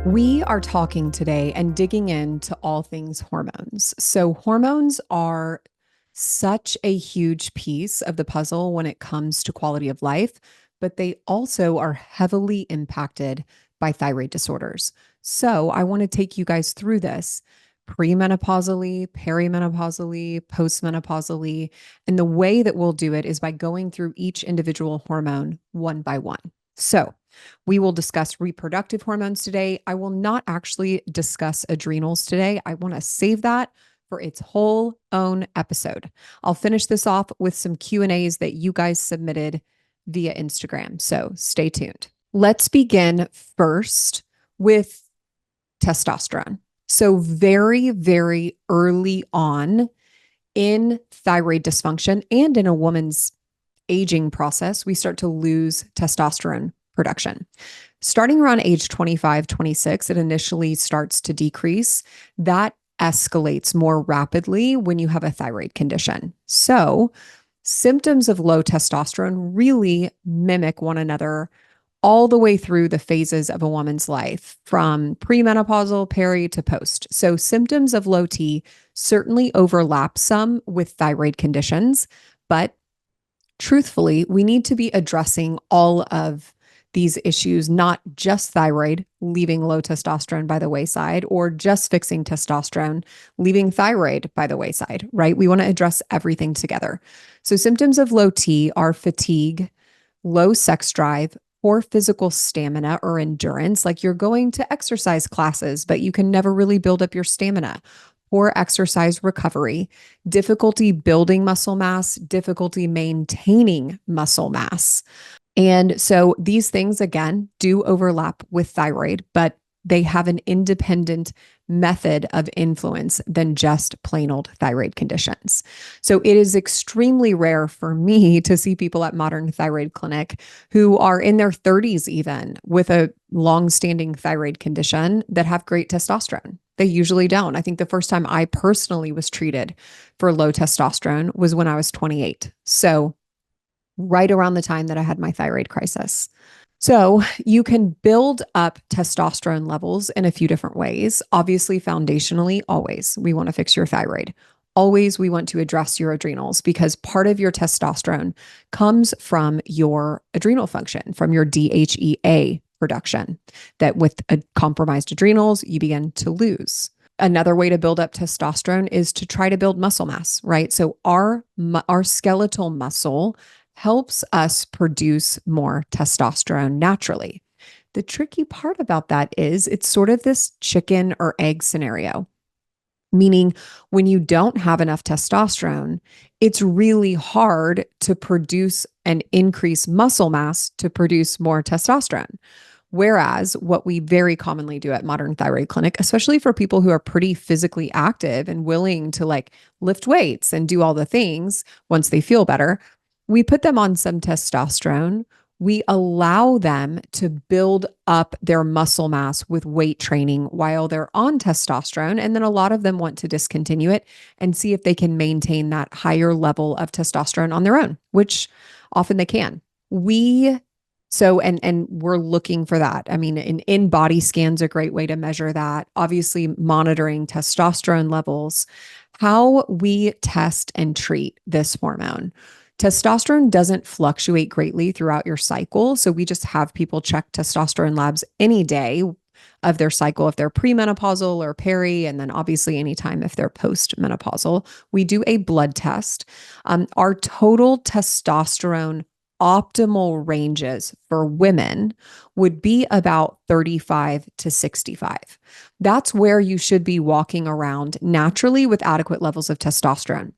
We are talking today and digging into all things hormones. So, hormones are such a huge piece of the puzzle when it comes to quality of life, but they also are heavily impacted by thyroid disorders. So, I want to take you guys through this premenopausally, perimenopausally, postmenopausally. And the way that we'll do it is by going through each individual hormone one by one. So, we will discuss reproductive hormones today. I will not actually discuss adrenals today. I want to save that for its whole own episode. I'll finish this off with some Q&As that you guys submitted via Instagram. So stay tuned. Let's begin first with testosterone. So very, very early on in thyroid dysfunction and in a woman's aging process, we start to lose testosterone production. Starting around age 25, 26, it initially starts to decrease. That escalates more rapidly when you have a thyroid condition. So, symptoms of low testosterone really mimic one another all the way through the phases of a woman's life, from premenopausal, peri to post. So, symptoms of low T certainly overlap some with thyroid conditions, but truthfully, we need to be addressing all of these issues, not just thyroid, leaving low testosterone by the wayside, or just fixing testosterone, leaving thyroid by the wayside, right? We want to address everything together. So symptoms of low T are fatigue, low sex drive, poor physical stamina or endurance, like you're going to exercise classes, but you can never really build up your stamina. Poor exercise recovery, difficulty building muscle mass, difficulty maintaining muscle mass. And so these things, again, do overlap with thyroid, but they have an independent method of influence than just plain old thyroid conditions. So it is extremely rare for me to see people at Modern Thyroid Clinic who are in their 30s even with a long-standing thyroid condition that have great testosterone. They usually don't. I think the first time I personally was treated for low testosterone was when I was 28. So right around the time that I had my thyroid crisis. So you can build up testosterone levels in a few different ways. Obviously, foundationally, always we want to fix your thyroid. Always we want to address your adrenals because part of your testosterone comes from your adrenal function, from your DHEA production, that with compromised adrenals, you begin to lose. Another way to build up testosterone is to try to build muscle mass, right? So our skeletal muscle helps us produce more testosterone naturally. The tricky part about that is it's sort of this chicken or egg scenario, meaning when you don't have enough testosterone, it's really hard to produce and increase muscle mass to produce more testosterone. Whereas what we very commonly do at Modern Thyroid Clinic, especially for people who are pretty physically active and willing to like lift weights and do all the things once they feel better, we put them on some testosterone. We allow them to build up their muscle mass with weight training while they're on testosterone. And then a lot of them want to discontinue it and see if they can maintain that higher level of testosterone on their own, which often they can. And we're looking for that. I mean, in body scans, a great way to measure that. Obviously, monitoring testosterone levels, how we test and treat this hormone. Testosterone doesn't fluctuate greatly throughout your cycle. So we just have people check testosterone labs any day of their cycle if they're premenopausal or peri, and then obviously anytime if they're postmenopausal. We do a blood test. Our total testosterone optimal ranges for women would be about 35 to 65. That's where you should be walking around naturally with adequate levels of testosterone.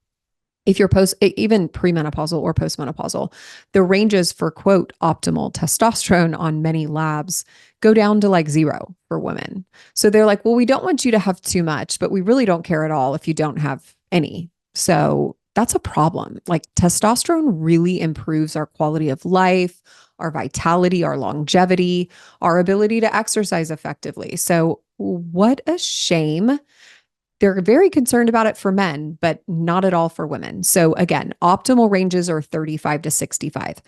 If you're even premenopausal or postmenopausal, the ranges for quote optimal testosterone on many labs go down to like 0 for women. So they're like, well, we don't want you to have too much, but we really don't care at all if you don't have any. So that's a problem. Like testosterone really improves our quality of life, our vitality, our longevity, our ability to exercise effectively. So what a shame. They're very concerned about it for men, but not at all for women. So again, optimal ranges are 35 to 65.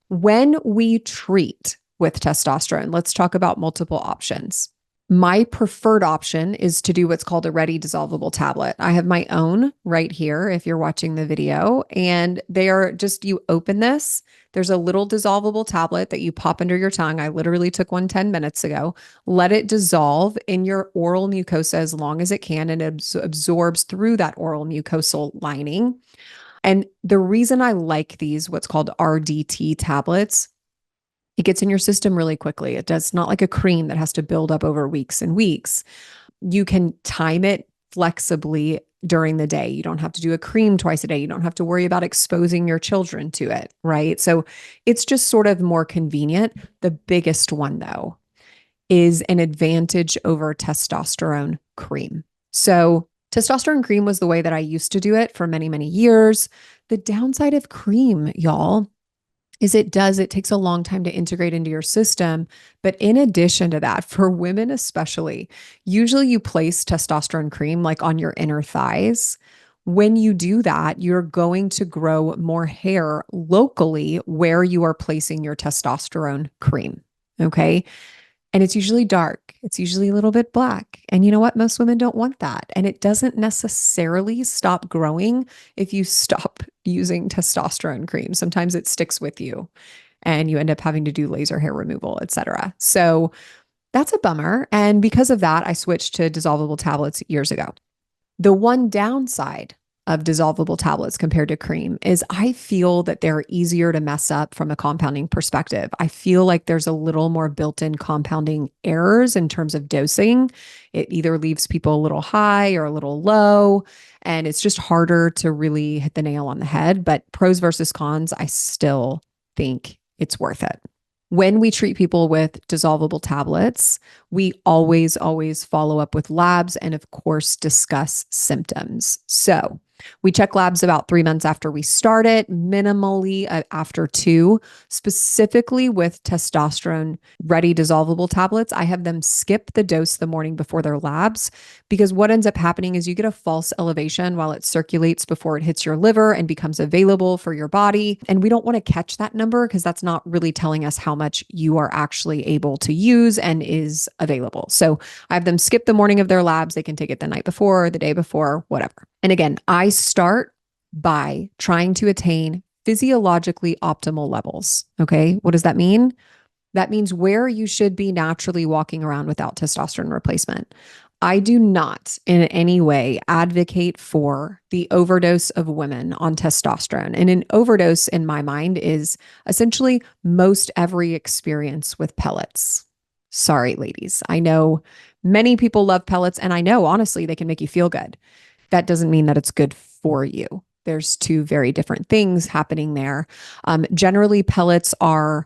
When we treat with testosterone, let's talk about multiple options. My preferred option is to do what's called a ready dissolvable tablet. I have my own right here if you're watching the video, and they are just, you open this, there's a little dissolvable tablet that you pop under your tongue. I literally took one 10 minutes ago. Let it dissolve in your oral mucosa as long as it can, and it absorbs through that oral mucosal lining. And the reason I like these, what's called RDT tablets, it gets in your system really quickly. It does not like a cream that has to build up over weeks and weeks. You can time it flexibly during the day. You don't have to do a cream twice a day. You don't have to worry about exposing your children to it, right? So it's just sort of more convenient. The biggest one, though, is an advantage over testosterone cream. So testosterone cream was the way that I used to do it for many, many years. The downside of cream, y'all, is it takes a long time to integrate into your system. But in addition to that, for women especially, usually you place testosterone cream like on your inner thighs. When you do that, you're going to grow more hair locally where you are placing your testosterone cream. Okay. And it's usually dark. It's usually a little bit black. And you know what? Most women don't want that. And it doesn't necessarily stop growing if you stop using testosterone cream. Sometimes it sticks with you and you end up having to do laser hair removal, etc. So that's a bummer. And because of that, I switched to dissolvable tablets years ago. The one downside of dissolvable tablets compared to cream is I feel that they're easier to mess up from a compounding perspective. I feel like there's a little more built-in compounding errors in terms of dosing. It either leaves people a little high or a little low, and it's just harder to really hit the nail on the head. But pros versus cons, I still think it's worth it. When we treat people with dissolvable tablets, we always, always follow up with labs and, of course, discuss symptoms. So we check labs about 3 months after we start it, minimally after 2. Specifically with testosterone ready dissolvable tablets, I have them skip the dose the morning before their labs, because what ends up happening is you get a false elevation while it circulates before it hits your liver and becomes available for your body. And we don't want to catch that number because that's not really telling us how much you are actually able to use and is available. So I have them skip the morning of their labs. They can take it the night before, the day before, whatever. And again, I start by trying to attain physiologically optimal levels. Okay. What does that mean? That means where you should be naturally walking around without testosterone replacement. I do not in any way advocate for the overdose of women on testosterone. And an overdose in my mind is essentially most every experience with pellets. Sorry, ladies. I know many people love pellets, and I know honestly they can make you feel good. That doesn't mean that it's good for you. There's two very different things happening there. Generally, pellets are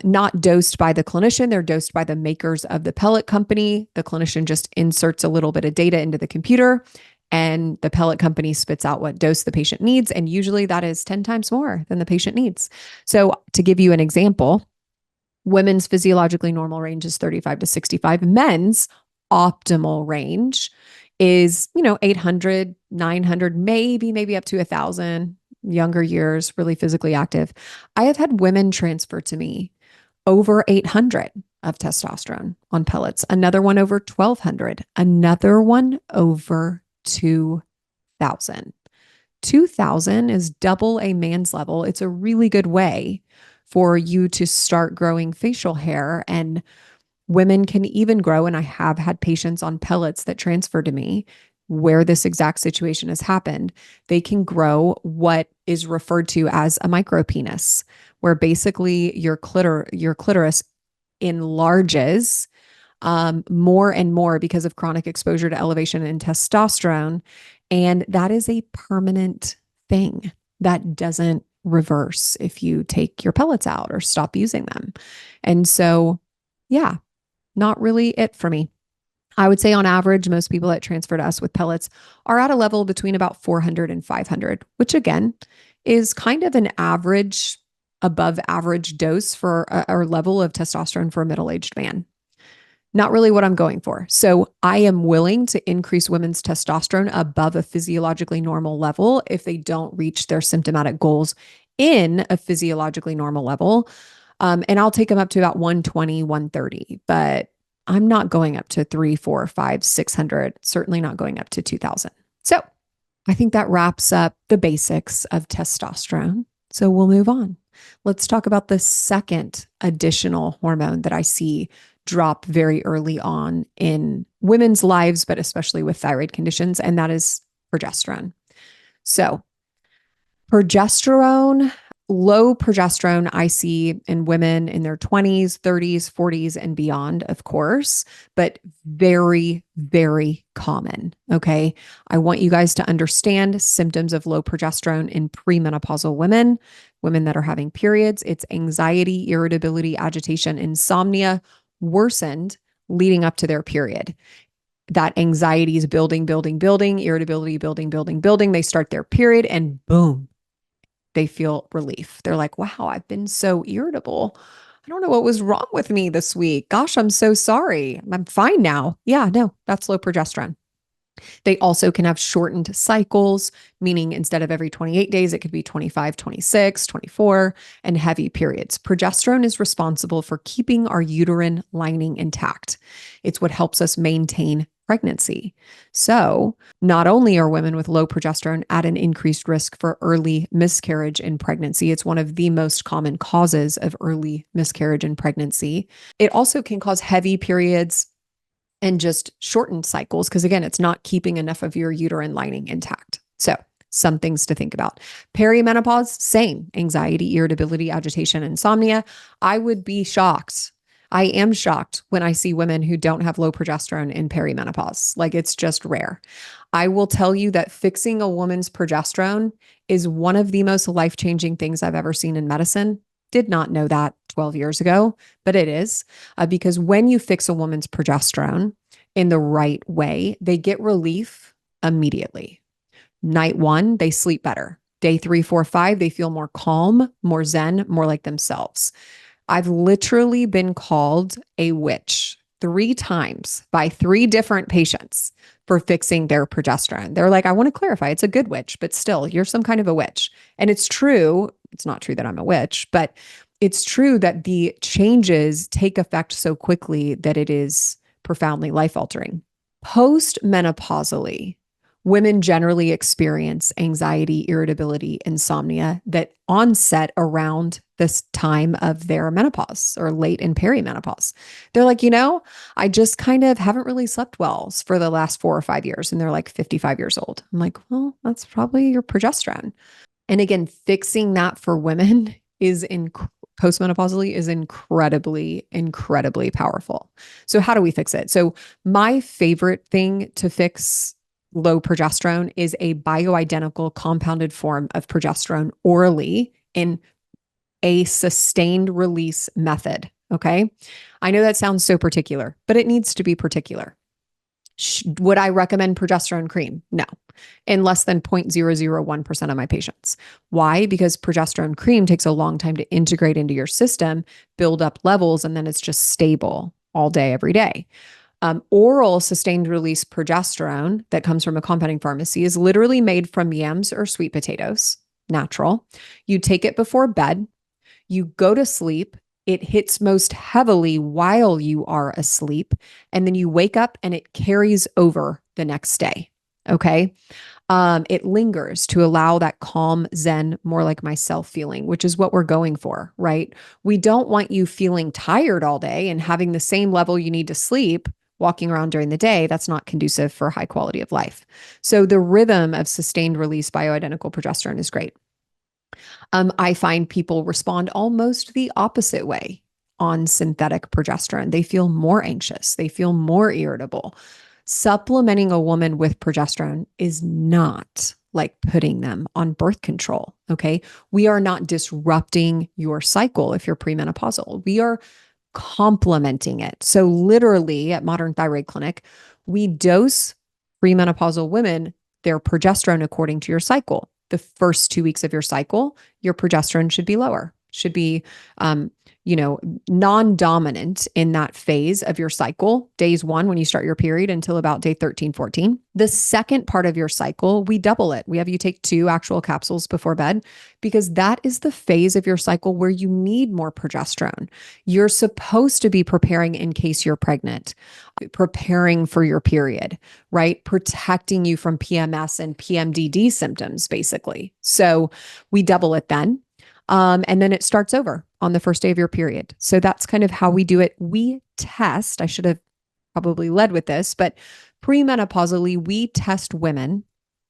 not dosed by the clinician. They're dosed by the makers of the pellet company. The clinician just inserts a little bit of data into the computer, and the pellet company spits out what dose the patient needs. And usually that is 10 times more than the patient needs. So to give you an example, women's physiologically normal range is 35 to 65. Men's optimal range is, 800, 900, maybe up to 1,000, younger years, really physically active. I have had women transfer to me over 800 of testosterone on pellets, another one over 1,200, another one over 2,000. 2,000 is double a man's level. It's a really good way for you to start growing facial hair, and women can even grow, and I have had patients on pellets that transfer to me where this exact situation has happened. They can grow what is referred to as a micropenis, where basically your clitoris enlarges more and more because of chronic exposure to elevation in testosterone. And that is a permanent thing that doesn't reverse if you take your pellets out or stop using them. And so, yeah, not really it for me. I would say on average, most people that transfer to us with pellets are at a level between about 400 and 500, which again is kind of an average, above average dose for or level of testosterone for a middle-aged man. Not really what I'm going for. So I am willing to increase women's testosterone above a physiologically normal level if they don't reach their symptomatic goals in a physiologically normal level. And I'll take them up to about 120, 130. But I'm not going up to 3, 4, 5, 600, certainly not going up to 2000. So I think that wraps up the basics of testosterone. So we'll move on. Let's talk about the second additional hormone that I see drop very early on in women's lives, but especially with thyroid conditions, and that is progesterone. So progesterone, low progesterone, I see in women in their 20s, 30s, 40s, and beyond, of course, but very, very common. Okay. I want you guys to understand symptoms of low progesterone in premenopausal women, women that are having periods. It's anxiety, irritability, agitation, insomnia worsened leading up to their period. That anxiety is building, building, building, irritability, building, building, building. They start their period and boom, they feel relief. They're like, wow, I've been so irritable. I don't know what was wrong with me this week. Gosh, I'm so sorry. I'm fine now. Yeah, no, that's low progesterone. They also can have shortened cycles, meaning instead of every 28 days, it could be 25, 26, 24, and heavy periods. Progesterone is responsible for keeping our uterine lining intact. It's what helps us maintain pregnancy. So, not only are women with low progesterone at an increased risk for early miscarriage in pregnancy, it's one of the most common causes of early miscarriage in pregnancy. It also can cause heavy periods and just shortened cycles because, again, it's not keeping enough of your uterine lining intact. So, some things to think about. Perimenopause, same anxiety, irritability, agitation, insomnia. I would be shocked. I am shocked when I see women who don't have low progesterone in perimenopause. Like, it's just rare. I will tell you that fixing a woman's progesterone is one of the most life-changing things I've ever seen in medicine. Did not know that 12 years ago, but it is because when you fix a woman's progesterone in the right way, they get relief immediately. Night 1, they sleep better. Day 3, 4, 5, they feel more calm, more zen, more like themselves. I've literally been called a witch 3 times by 3 different patients for fixing their progesterone. They're like, I want to clarify, it's a good witch, but still, you're some kind of a witch. And it's true. It's not true that I'm a witch, but it's true that the changes take effect so quickly that it is profoundly life altering. Postmenopausally, women generally experience anxiety, irritability, insomnia that onset around this time of their menopause or late in perimenopause. They're like, I just kind of haven't really slept well for the last 4 or 5 years. And they're like 55 years old. I'm like, well, that's probably your progesterone. And again, fixing that for women is postmenopausally is incredibly, incredibly powerful. So how do we fix it? So my favorite thing to fix low progesterone is a bioidentical compounded form of progesterone orally in a sustained release method. Okay. I know that sounds so particular, but it needs to be particular. Would I recommend progesterone cream? No, in less than 0.001% of my patients. Why? Because progesterone cream takes a long time to integrate into your system, build up levels, and then it's just stable all day, every day. Oral sustained release progesterone that comes from a compounding pharmacy is literally made from yams or sweet potatoes, natural. You take it before bed, you go to sleep. It hits most heavily while you are asleep. And then you wake up and it carries over the next day. Okay. It lingers to allow that calm, zen, more like myself feeling, which is what we're going for, right? We don't want you feeling tired all day and having the same level you need to sleep walking around during the day. That's not conducive for high quality of life. So the rhythm of sustained release bioidentical progesterone is great. I find people respond almost the opposite way on synthetic progesterone. They feel more anxious. They feel more irritable. Supplementing a woman with progesterone is not like putting them on birth control. Okay. We are not disrupting your cycle if you're premenopausal. We are complementing it. So literally at Modern Thyroid Clinic, we dose premenopausal women their progesterone according to your cycle. The first 2 weeks of your cycle, your progesterone should be lower. should be, um, non-dominant in that phase of your cycle, days 1 when you start your period until about day 13, 14. The second part of your cycle, we double it. We have you take 2 actual capsules before bed because that is the phase of your cycle where you need more progesterone. You're supposed to be preparing in case you're pregnant, preparing for your period, right? Protecting you from PMS and PMDD symptoms, basically. So we double it then. And then it starts over on the first day of your period. So that's kind of how we do it. We test, I should have probably led with this, but premenopausally, we test women.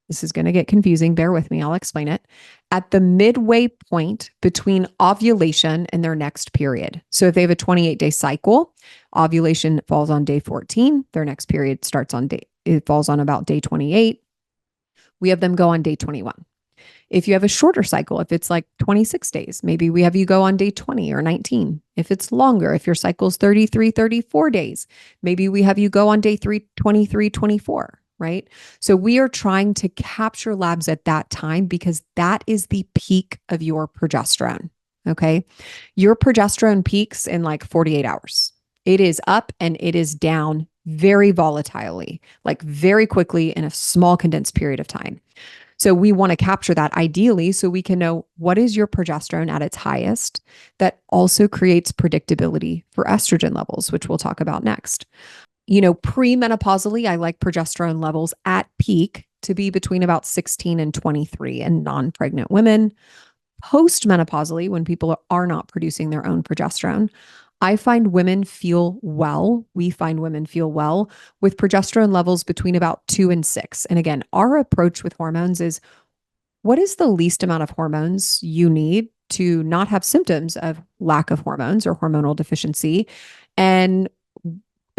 This is going to get confusing. Bear with me. I'll explain it. At the midway point between ovulation and their next period. So if they have a 28-day cycle, ovulation falls on day 14. Their next period starts on it falls on about day 28. We have them go on day 21. If you have a shorter cycle, if it's like 26 days, maybe we have you go on day 20 or 19. If it's longer, if your cycle's 33, 34 days, maybe we have you go on day 23, 24, right? So we are trying to capture labs at that time because that is the peak of your progesterone, okay? Your progesterone peaks in like 48 hours. It is up and it is down very volatilely, like very quickly in a small condensed period of time. So we want to capture that ideally so we can know what is your progesterone at its highest. That also creates predictability for estrogen levels, which we'll talk about next. Premenopausally, I like progesterone levels at peak to be between about 16 and 23 in non-pregnant women. Postmenopausally, when people are not producing their own progesterone, I find women feel well. We find women feel well with progesterone levels between about 2 and 6. And again, our approach with hormones is what is the least amount of hormones you need to not have symptoms of lack of hormones or hormonal deficiency? And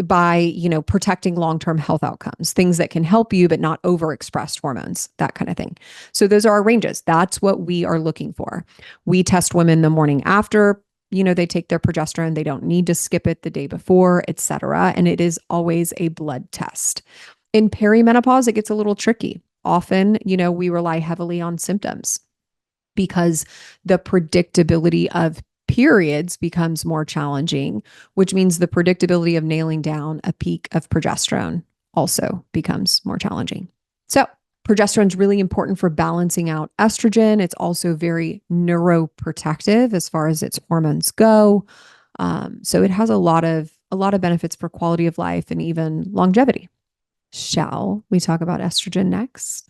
by, protecting long-term health outcomes, things that can help you, but not overexpressed hormones, that kind of thing. So those are our ranges. That's what we are looking for. We test women the morning after they take their progesterone. They don't need to skip it the day before, et cetera. And it is always a blood test. In perimenopause, it gets a little tricky. Often, we rely heavily on symptoms because the predictability of periods becomes more challenging, which means the predictability of nailing down a peak of progesterone also becomes more challenging. So progesterone is really important for balancing out estrogen. It's also very neuroprotective as far as its hormones go. So it has a lot of benefits for quality of life and even longevity. Shall we talk about estrogen next?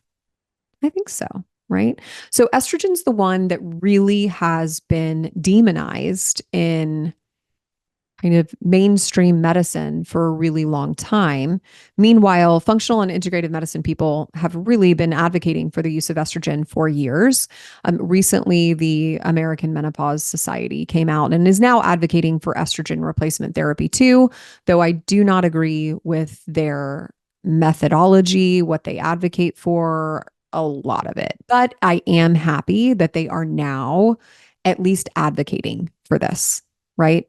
I think so, right? So estrogen's the one that really has been demonized in kind of mainstream medicine for a really long time. Meanwhile, functional and integrative medicine people have really been advocating for the use of estrogen for years. Recently, the American Menopause Society came out and is now advocating for estrogen replacement therapy too, though I do not agree with their methodology, what they advocate for, a lot of it. But I am happy that they are now at least advocating for this, right?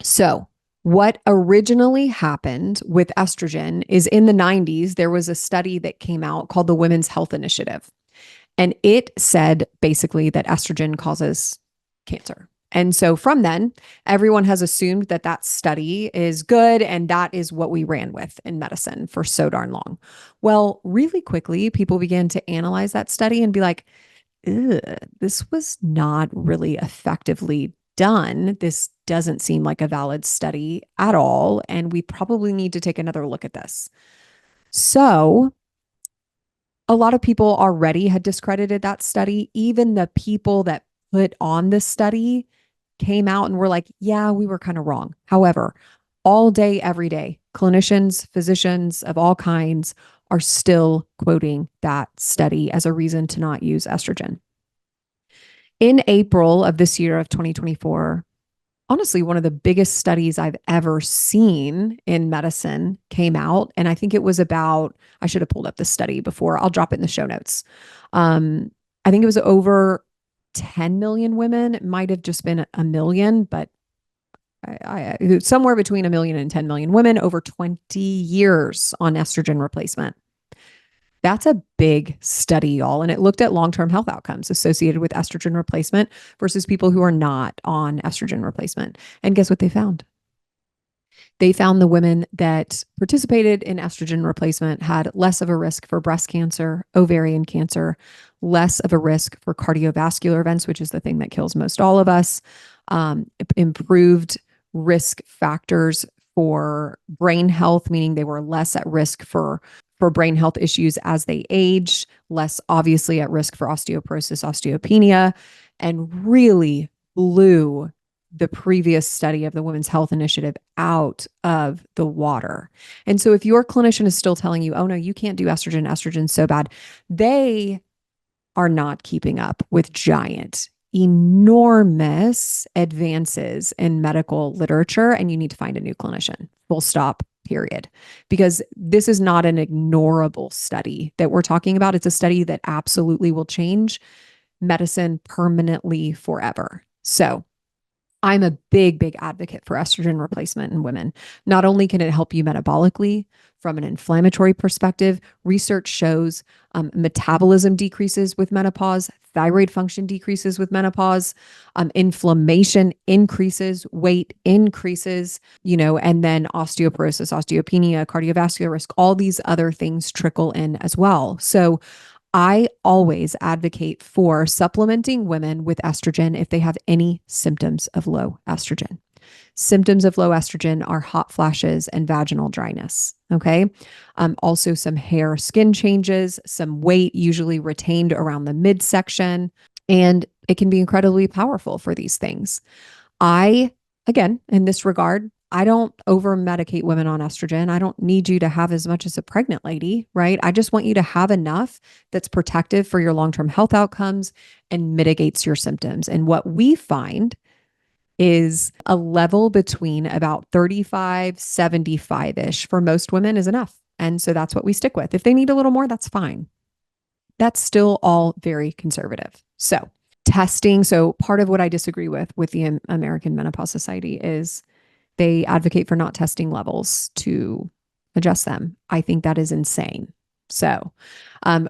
So what originally happened with estrogen is in the 90s, there was a study that came out called the Women's Health Initiative. And it said basically that estrogen causes cancer. And so from then, everyone has assumed that that study is good. And that is what we ran with in medicine for so darn long. Well, really quickly, people began to analyze that study and be like, this was not really effectively done. This doesn't seem like a valid study at all. And we probably need to take another look at this. So a lot of people already had discredited that study. Even the people that put on this study came out and were like, yeah, we were kind of wrong. However, all day, every day, clinicians, physicians of all kinds are still quoting that study as a reason to not use estrogen. In April of this year of 2024, honestly, one of the biggest studies I've ever seen in medicine came out. And I think it was about, I should have pulled up the study before. I'll drop it in the show notes. I think it was over 10 million women. It might have just been a million, but somewhere between 1 million and 10 million women over 20 years on estrogen replacement. That's a big study, y'all. And it looked at long-term health outcomes associated with estrogen replacement versus people who are not on estrogen replacement. And guess what they found? They found the women that participated in estrogen replacement had less of a risk for breast cancer, ovarian cancer, less of a risk for cardiovascular events, which is the thing that kills most all of us, improved risk factors for brain health, meaning they were less at risk for brain health issues as they aged, less obviously at risk for osteoporosis, osteopenia, and really blew the previous study of the Women's Health Initiative out of the water. And so if your clinician is still telling you, oh no, you can't do estrogen, estrogen's so bad, they are not keeping up with giant, enormous advances in medical literature, and you need to find a new clinician. Full stop, period. Because this is not an ignorable study that we're talking about. It's a study that absolutely will change medicine permanently forever. So I'm a big, big advocate for estrogen replacement in women. Not only can it help you metabolically from an inflammatory perspective, research shows metabolism decreases with menopause, thyroid function decreases with menopause, inflammation increases, weight increases, and then osteoporosis, osteopenia, cardiovascular risk, all these other things trickle in as well. So I always advocate for supplementing women with estrogen if they have any symptoms of low estrogen. Symptoms of low estrogen are hot flashes and vaginal dryness. Okay. Also some hair, skin changes, some weight usually retained around the midsection, and it can be incredibly powerful for these things. Again, in this regard, I don't over medicate women on estrogen. I don't need you to have as much as a pregnant lady, right? I just want you to have enough that's protective for your long-term health outcomes and mitigates your symptoms. And what we find is a level between about 35, 75-ish for most women is enough. And so that's what we stick with. If they need a little more, that's fine. That's still all very conservative. So testing. So part of what I disagree with the American Menopause Society is they advocate for not testing levels to adjust them. I think that is insane. So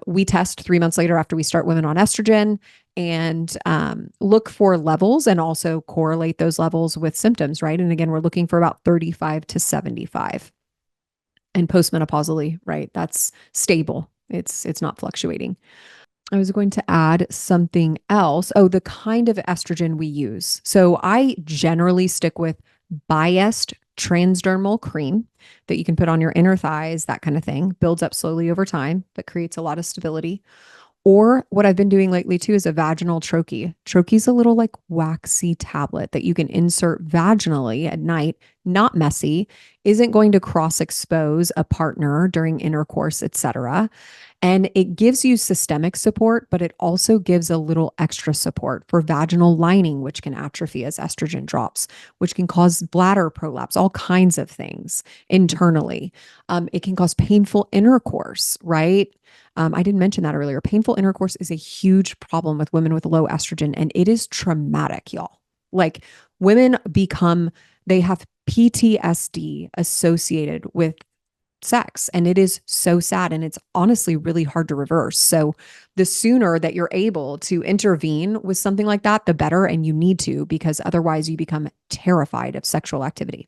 we test 3 months later after we start women on estrogen and look for levels and also correlate those levels with symptoms, right? And again, we're looking for about 35 to 75. And postmenopausally, right? That's stable. It's not fluctuating. I was going to add something else. Oh, the kind of estrogen we use. So I generally stick with biased transdermal cream that you can put on your inner thighs, that kind of thing. Builds up slowly over time, but creates a lot of stability. Or what I've been doing lately too is a vaginal troche. Troche's a little like waxy tablet that you can insert vaginally at night, not messy, isn't going to cross expose a partner during intercourse, etc. And it gives you systemic support, but it also gives a little extra support for vaginal lining, which can atrophy as estrogen drops, which can cause bladder prolapse, all kinds of things internally. It can cause painful intercourse, right? I didn't mention that earlier. Painful intercourse is a huge problem with women with low estrogen, and it is traumatic, y'all. Like women they have PTSD associated with sex, and it is so sad, and it's honestly really hard to reverse. So the sooner that you're able to intervene with something like that, the better, and you need to, because otherwise you become terrified of sexual activity.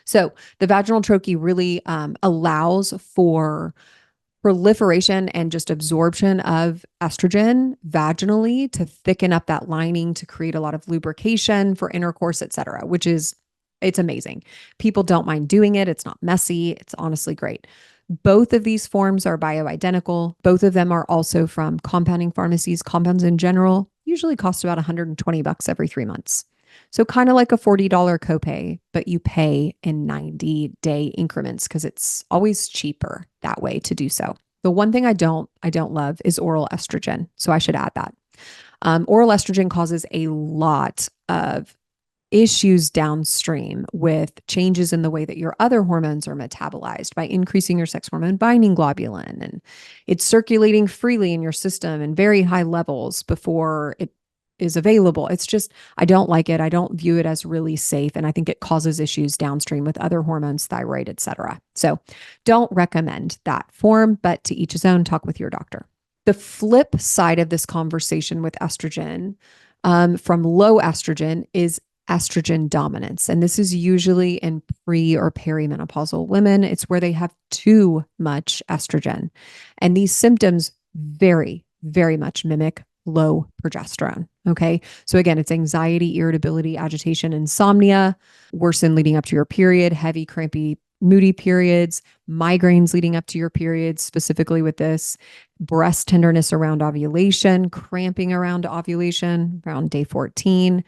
So the vaginal troche really allows for proliferation and just absorption of estrogen vaginally to thicken up that lining, to create a lot of lubrication for intercourse, etc., it's amazing. People don't mind doing it. It's not messy. It's honestly great. Both of these forms are bioidentical. Both of them are also from compounding pharmacies. Compounds in general usually cost about $120 every 3 months. So kind of like a $40 copay, but you pay in 90-day increments because it's always cheaper that way to do so. The one thing I don't love is oral estrogen. So I should add that. Oral estrogen causes a lot of issues downstream with changes in the way that your other hormones are metabolized by increasing your sex hormone binding globulin, and it's circulating freely in your system in very high levels before it is available. It's just, I don't like it. I don't view it as really safe. And I think it causes issues downstream with other hormones, thyroid, et cetera. So don't recommend that form, but to each his own, talk with your doctor. The flip side of this conversation with estrogen from low estrogen is estrogen dominance. And this is usually in pre or perimenopausal women. It's where they have too much estrogen. And these symptoms very, very much mimic low progesterone. Okay. So again, it's anxiety, irritability, agitation, insomnia, worsen leading up to your period, heavy, crampy, moody periods, migraines leading up to your periods, specifically with this, breast tenderness around ovulation, cramping around ovulation around day 14,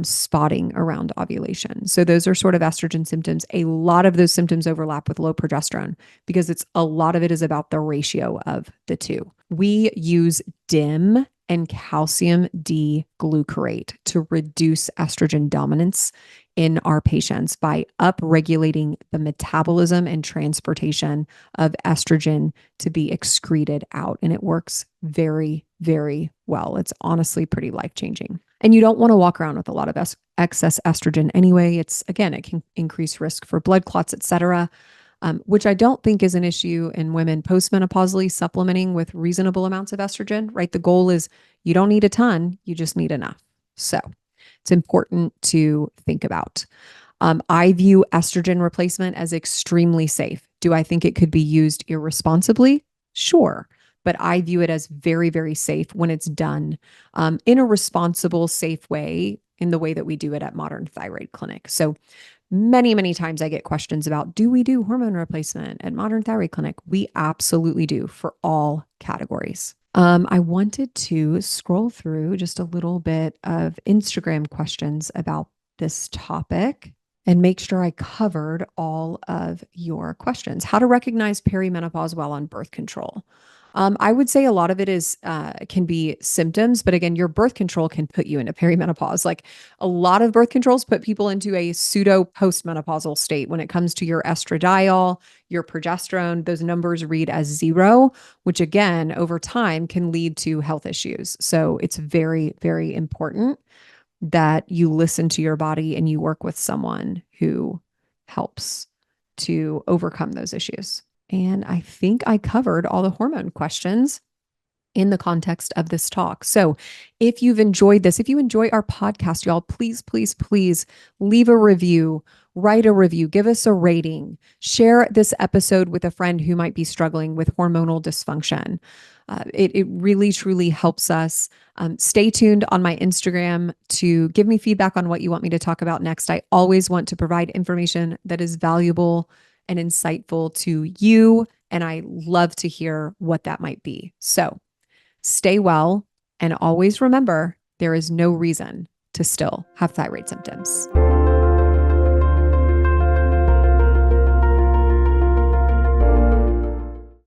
spotting around ovulation. So those are sort of estrogen symptoms. A lot of those symptoms overlap with low progesterone because a lot of it is about the ratio of the two. We use DIM and calcium D-glucarate to reduce estrogen dominance in our patients by upregulating the metabolism and transportation of estrogen to be excreted out. And it works very, very well. It's honestly pretty life-changing. And you don't want to walk around with a lot of excess estrogen anyway. Again, it can increase risk for blood clots, et cetera. Which I don't think is an issue in women postmenopausally supplementing with reasonable amounts of estrogen, right? The goal is you don't need a ton, you just need enough. So it's important to think about. I view estrogen replacement as extremely safe. Do I think it could be used irresponsibly? Sure. But I view it as very, very safe when it's done in a responsible, safe way, in the way that we do it at Modern Thyroid Clinic. So many, many times I get questions about, do we do hormone replacement at Modern Thyroid Clinic? We absolutely do for all categories. I wanted to scroll through just a little bit of Instagram questions about this topic and make sure I covered all of your questions. How to recognize perimenopause while on birth control. I would say a lot of it is can be symptoms, but again, your birth control can put you into perimenopause. Like a lot of birth controls put people into a pseudo postmenopausal state when it comes to your estradiol, your progesterone. Those numbers read as 0, which again, over time can lead to health issues. So it's very, very important that you listen to your body and you work with someone who helps to overcome those issues. And I think I covered all the hormone questions in the context of this talk. So if you've enjoyed this, if you enjoy our podcast, y'all, please, please, please leave a review, write a review, give us a rating, share this episode with a friend who might be struggling with hormonal dysfunction. It really, truly helps us. Stay tuned on my Instagram to give me feedback on what you want me to talk about next. I always want to provide information that is valuable and insightful to you. And I love to hear what that might be. So stay well and always remember there is no reason to still have thyroid symptoms.